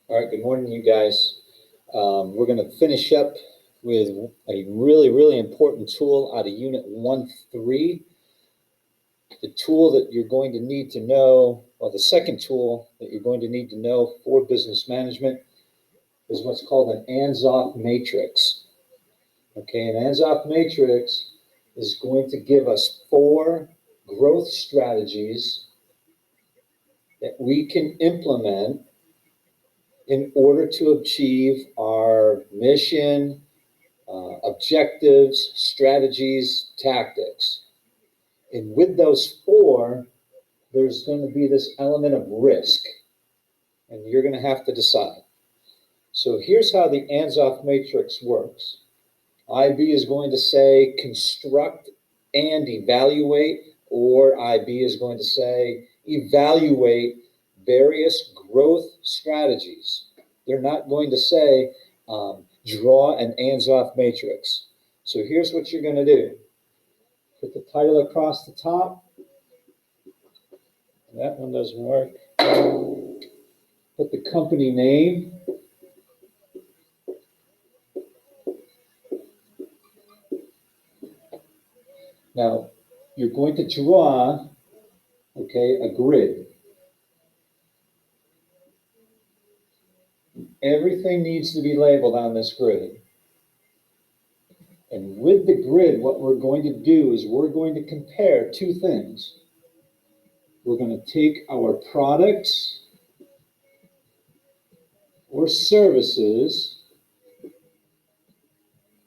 All right, good morning, you guys. We're going to finish up with a really, really important tool out of Unit 1.3. The tool that you're going to need to know, or the second tool that you're going to need to know for business management is what's called an Ansoff matrix. Okay, an Ansoff matrix is going to give us 4 growth strategies that we can implement in order to achieve our mission, objectives, strategies, tactics. And with those 4, there's going to be this element of risk, and you're going to have to decide. So here's how the Ansoff matrix works. IB is going to say construct and evaluate, or IB is going to say evaluate various growth strategies. They're not going to say draw an Ansoff matrix. So here's what you're going to do. Put the title across the top. That one doesn't work. Put the company name. Now, you're going to draw, okay, a grid. Everything needs to be labeled on this grid. And with the grid, what we're going to do is we're going to compare 2 things. We're going to take our products or services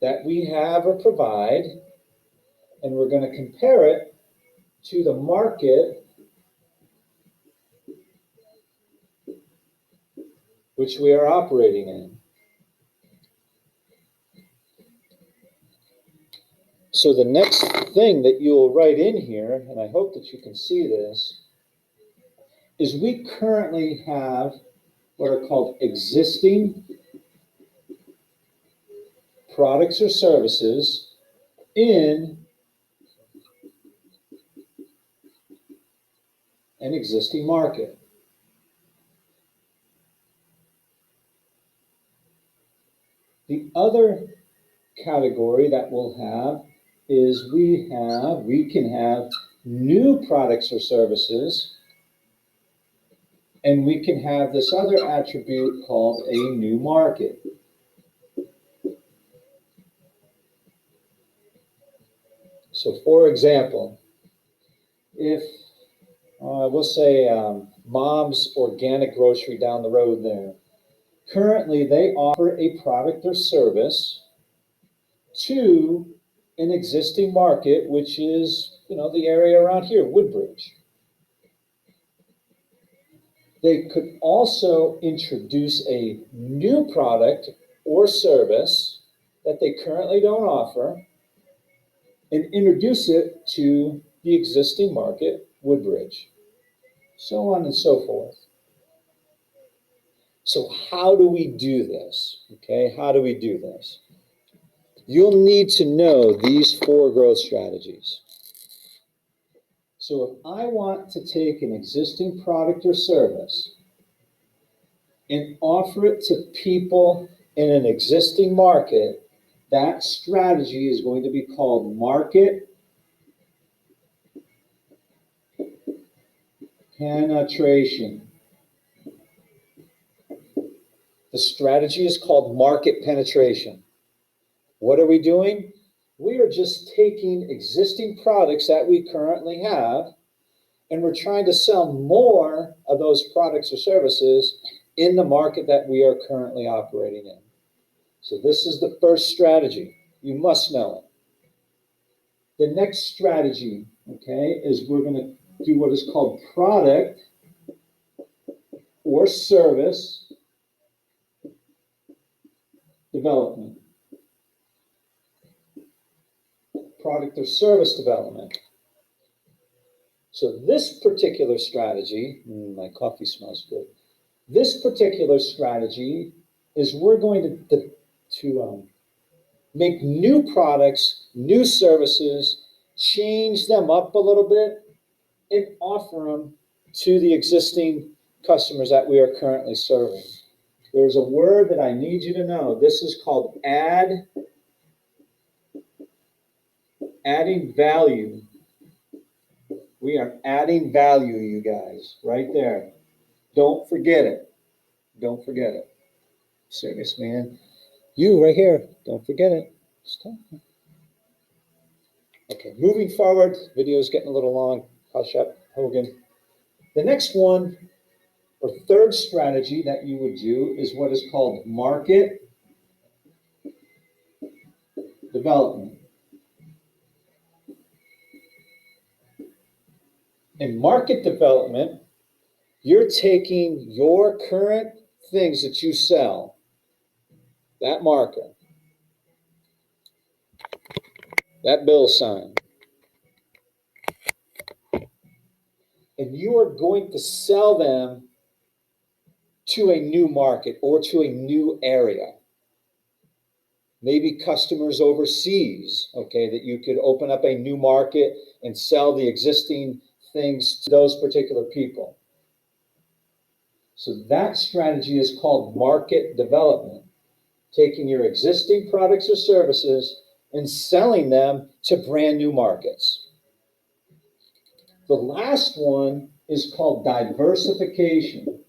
that we have or provide, and we're going to compare it to the market which we are operating in. So the next thing that you'll write in here, and I hope that you can see this, is we currently have what are called existing products or services in an existing market. The other category that we'll have is we can have new products or services, and we can have this other attribute called a new market. So for example, if we'll say Mom's Organic Grocery down the road there, currently they offer a product or service to an existing market, which is, the area around here, Woodbridge. They could also introduce a new product or service that they currently don't offer and introduce it to the existing market, Woodbridge, so on and so forth. So how do we do this? Okay, how do we do this? You'll need to know these 4 growth strategies. So if I want to take an existing product or service and offer it to people in an existing market, that strategy is going to be called market penetration. The strategy is called market penetration. What are we doing? We are just taking existing products that we currently have, and we're trying to sell more of those products or services in the market that we are currently operating in. So this is the first strategy. You must know it. The next strategy, okay, is we're going to do what is called product or service development. Product or service development. So this particular strategy, my coffee smells good. This particular strategy is we're going to make new products, new services, change them up a little bit, and offer them to the existing customers that we are currently serving. there's a word that I need you to know. This is called adding value. We are adding value, you guys, right there. Don't forget it. Don't forget it. Serious, man. You right here, don't forget it. Stop. Okay, moving forward, video's getting a little long. Hush up, Hogan. The next one, or third strategy that you would do, is what is called market development. In market development, you're taking your current things that you sell, that marker, that bill sign, and you are going to sell them to a new market or to a new area. Maybe customers overseas, okay, that you could open up a new market and sell the existing things to those particular people. So that strategy is called market development, taking your existing products or services and selling them to brand new markets. The last one is called diversification.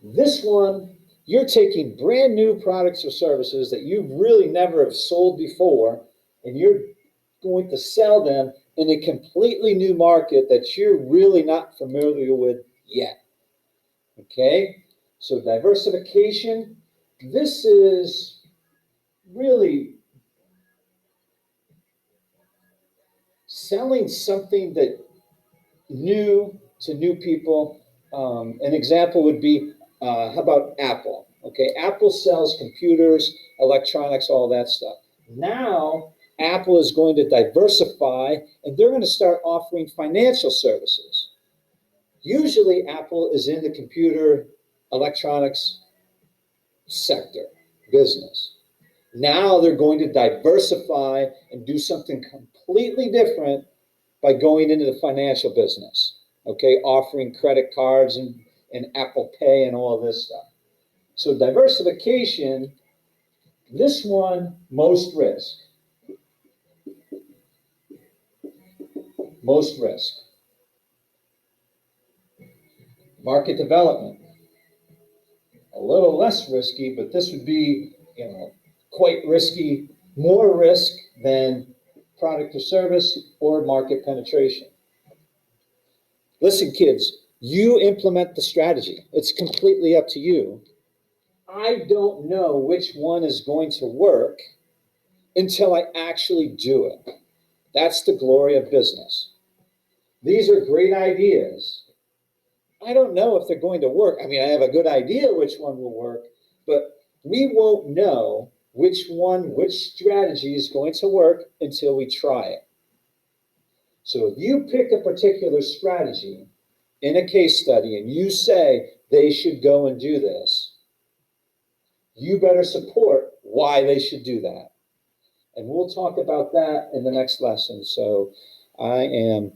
This one, you're taking brand new products or services that you really never have sold before, and you're going to sell them in a completely new market that you're really not familiar with yet. Okay? So diversification, this is really selling something that new to new people. An example would be, how about Apple? Okay, Apple sells computers, electronics, all that stuff. Now, Apple is going to diversify and they're going to start offering financial services. Usually, Apple is in the computer, electronics sector, business. Now they're going to diversify and do something completely different by going into the financial business, okay, offering credit cards and Apple Pay and all of this stuff. So diversification, this one, most risk. Most risk. Market development, a little less risky, but this would be, quite risky, more risk than product or service or market penetration. Listen, kids, you implement the strategy. It's completely up to you. I don't know which one is going to work until I actually do it. That's the glory of business. These are great ideas. I don't know if they're going to work. I mean, I have a good idea which one will work, but we won't know which strategy is going to work until we try it. So if you pick a particular strategy in a case study and you say they should go and do this, you better support why they should do that. And we'll talk about that in the next lesson. So I am